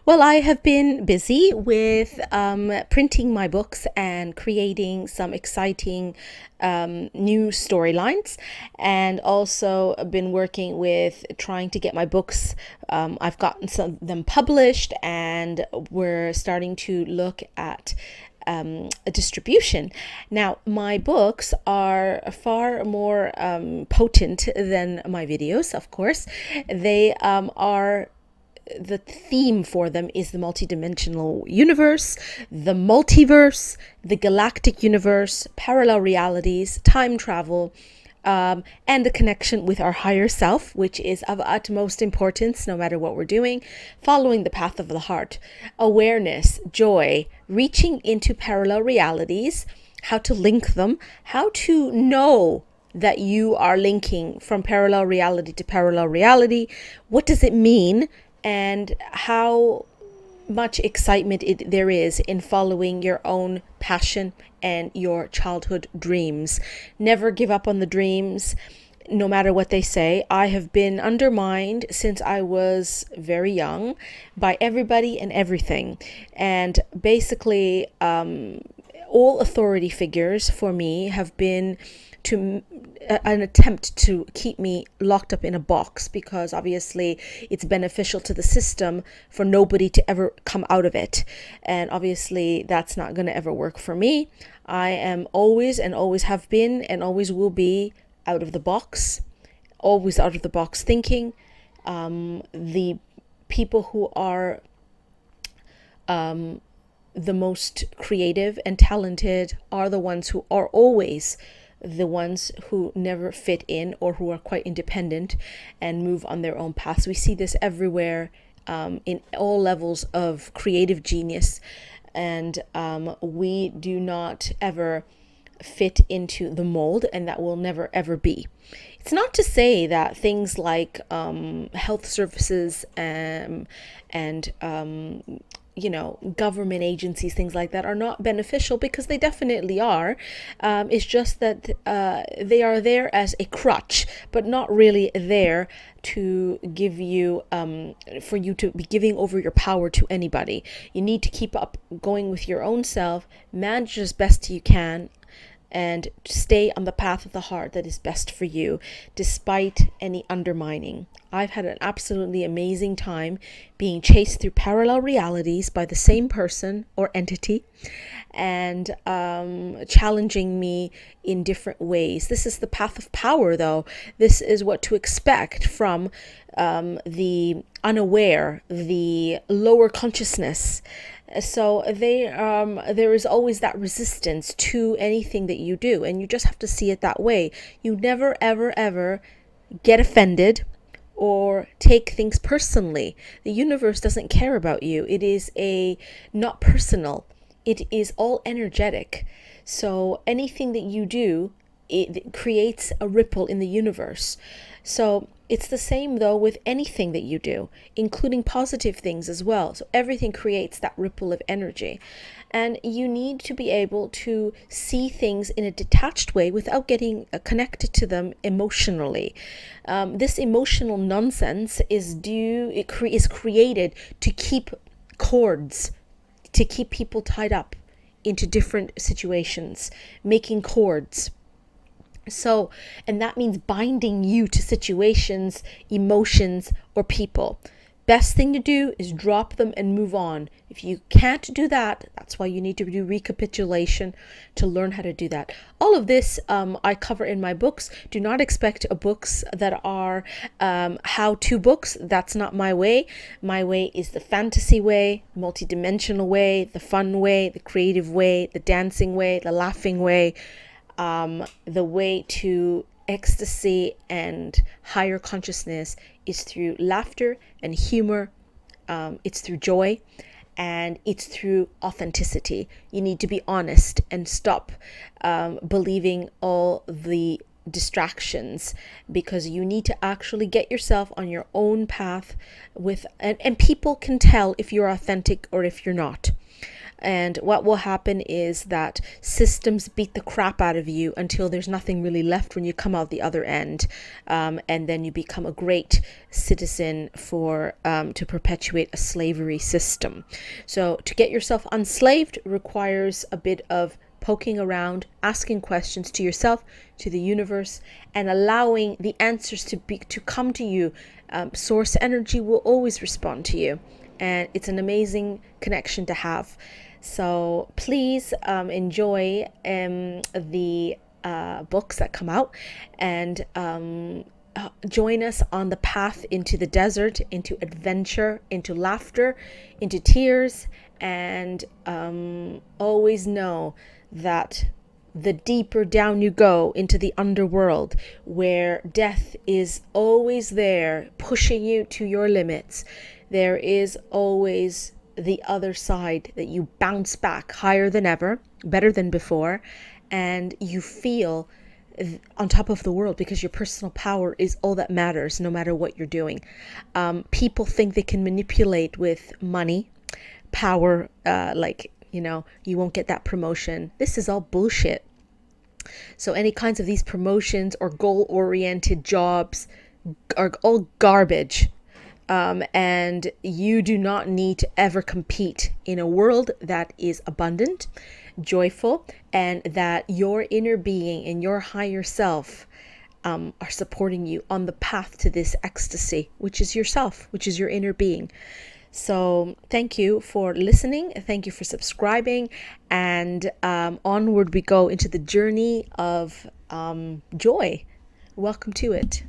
Well, I have been busy with printing my books and creating some exciting new storylines, and also been working with trying to get my books. I've gotten some of them published, and we're starting to look at a distribution. Now, my books are far more potent than my videos, of course. They are the theme for them is the multidimensional universe, the multiverse, the galactic universe, parallel realities, time travel, and the connection with our higher self, which is of utmost importance no matter what we're doing, following the path of the heart, awareness, joy, reaching into parallel realities, how to link them, how to know that you are linking from parallel reality to parallel reality. What does it mean? And how much excitement there is in following your own passion and your childhood dreams. Never give up on the dreams, no matter what they say. I have been undermined since I was very young by everybody and everything. And basically, all authority figures for me have been to an attempt to keep me locked up in a box, because obviously it's beneficial to the system for nobody to ever come out of it, and obviously that's not going to ever work for me. I am always and always have been and always will be out of the box, always out of the box thinking. The people who are the most creative and talented are the ones who are always the ones who never fit in, or who are quite independent and move on their own paths. We see this everywhere, in all levels of creative genius, and we do not ever fit into the mold, and that will never ever be. It's not to say that things like health services and government agencies, things like that, are not beneficial, because they definitely are. It's just that they are there as a crutch, but not really there to give you, for you to be giving over your power to anybody. You need to keep up going with your own self, manage as best you can, and stay on the path of the heart that is best for you, despite any undermining. I've had an absolutely amazing time being chased through parallel realities by the same person or entity, and challenging me in different ways. This is the path of power, though. This is what to expect from the unaware, the lower consciousness. So there is always that resistance to anything that you do, and you just have to see it that way. You never, ever, ever get offended or take things personally. The universe doesn't care about you. It is not personal. It is all energetic. So anything that you do, it creates a ripple in the universe. So it's the same though with anything that you do, including positive things as well. So everything creates that ripple of energy. And you need to be able to see things in a detached way without getting connected to them emotionally. This emotional nonsense is created to keep cords, to keep people tied up into different situations, making cords. So, and that means binding you to situations, emotions, or people. Best thing to do is drop them and move on. If you can't do that, that's why you need to do recapitulation to learn how to do that. All of this I cover in my books. Do not expect books that are how-to books. That's not my way. My way is the fantasy way, multidimensional way, the fun way, the creative way, the dancing way, the laughing way. The way to ecstasy and higher consciousness is through laughter and humor. It's through joy, and it's through authenticity. You need to be honest and stop believing all the distractions, because you need to actually get yourself on your own path and people can tell if you're authentic or if you're not. And what will happen is that systems beat the crap out of you until there's nothing really left when you come out the other end. And then you become a great citizen for to perpetuate a slavery system. So to get yourself unslaved requires a bit of poking around, asking questions to yourself, to the universe, and allowing the answers to come to you. Source energy will always respond to you, and it's an amazing connection to have. So please enjoy the books that come out, and join us on the path into the desert, into adventure, into laughter, into tears, and always know that the deeper down you go into the underworld, where death is always there pushing you to your limits, there is always the other side that you bounce back higher than ever, better than before, and you feel on top of the world because your personal power is all that matters no matter what you're doing. People think they can manipulate with money, power, you won't get that promotion. This is all bullshit. So any kinds of these promotions or goal-oriented jobs are all garbage. And you do not need to ever compete in a world that is abundant, joyful, and that your inner being and your higher self are supporting you on the path to this ecstasy, which is yourself, which is your inner being. So thank you for listening. Thank you for subscribing. And onward we go into the journey of joy. Welcome to it.